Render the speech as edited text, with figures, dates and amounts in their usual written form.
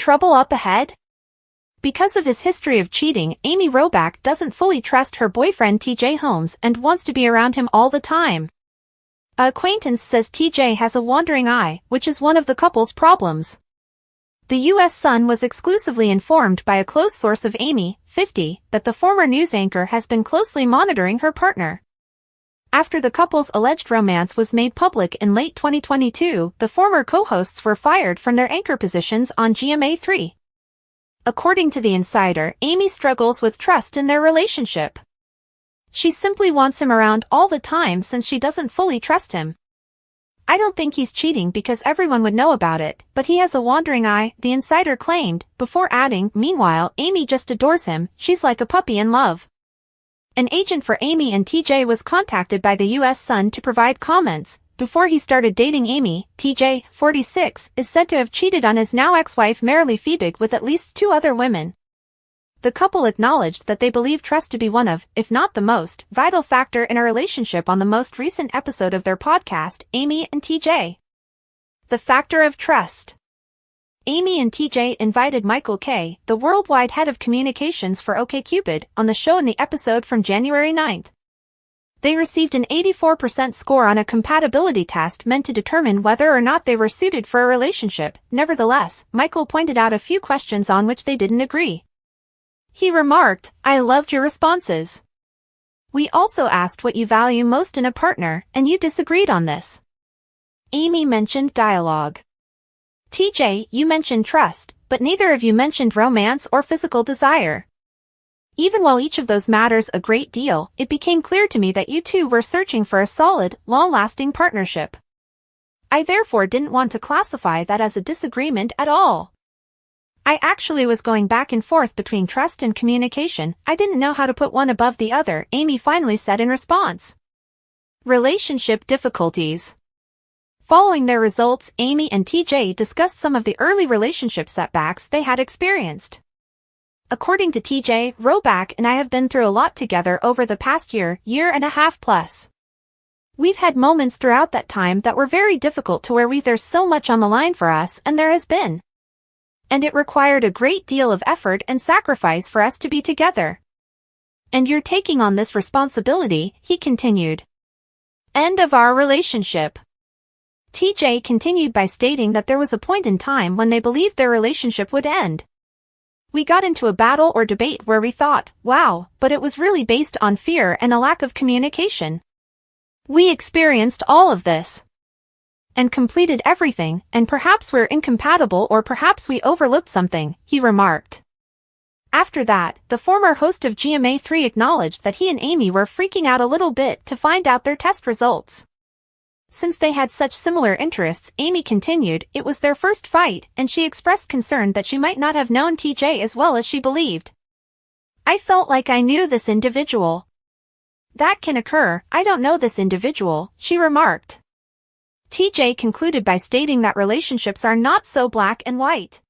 trouble up ahead? Because of his history of cheating, Amy Robach doesn't fully trust her boyfriend TJ Holmes and wants to be around him all the time. An acquaintance says TJ has a wandering eye, which is one of the couple's problems. The U.S. Sun was exclusively informed by a close source of Amy, 50, that the former news anchor has been closely monitoring her partner. After the couple's alleged romance was made public in late 2022, the former co-hosts were fired from their anchor positions on GMA3. According to the insider, Amy struggles with trust in their relationship. She simply wants him around all the time since she doesn't fully trust him. I don't think he's cheating because everyone would know about it, but he has a wandering eye, the insider claimed, before adding, meanwhile, Amy just adores him, she's like a puppy in love. An agent for Amy and TJ was contacted by the U.S. Sun to provide comments. Before he started dating Amy, TJ, 46, is said to have cheated on his now ex-wife Marilee Fiebig with at least 2 other women. The couple acknowledged that they believe trust to be one of, if not the most, vital factor in a relationship on the most recent episode of their podcast, Amy and TJ. The factor of trust. Amy and TJ invited Michael K., the worldwide head of communications for OkCupid, on the show in the episode from January 9. They received an 84% score on a compatibility test meant to determine whether or not they were suited for a relationship. Nevertheless, Michael pointed out a few questions on which they didn't agree. He remarked, "I loved your responses. We also asked what you value most in a partner, and you disagreed on this." Amy mentioned dialogue. TJ, you mentioned trust, but neither of you mentioned romance or physical desire. Even while each of those matters a great deal, it became clear to me that you two were searching for a solid, long-lasting partnership. I therefore didn't want to classify that as a disagreement at all. I actually was going back and forth between trust and communication. I didn't know how to put one above the other, Amy finally said in response. Relationship difficulties. Following their results, Amy and TJ discussed some of the early relationship setbacks they had experienced. According to TJ, Robach and I have been through a lot together over the past year and a half plus. We've had moments throughout that time that were very difficult to where there's so much on the line for us, and there has been. And it required a great deal of effort and sacrifice for us to be together. And you're taking on this responsibility, he continued. End of our relationship. TJ continued by stating that there was a point in time when they believed their relationship would end. We got into a battle or debate where we thought, wow, but it was really based on fear and a lack of communication. We experienced all of this. And completed everything, and perhaps we're incompatible or perhaps we overlooked something, he remarked. After that, the former host of GMA3 acknowledged that he and Amy were freaking out a little bit to find out their test results. Since they had such similar interests, Amy continued, it was their first fight, and she expressed concern that she might not have known TJ as well as she believed. I felt like I knew this individual. That can occur, I don't know this individual, she remarked. TJ concluded by stating that relationships are not so black and white.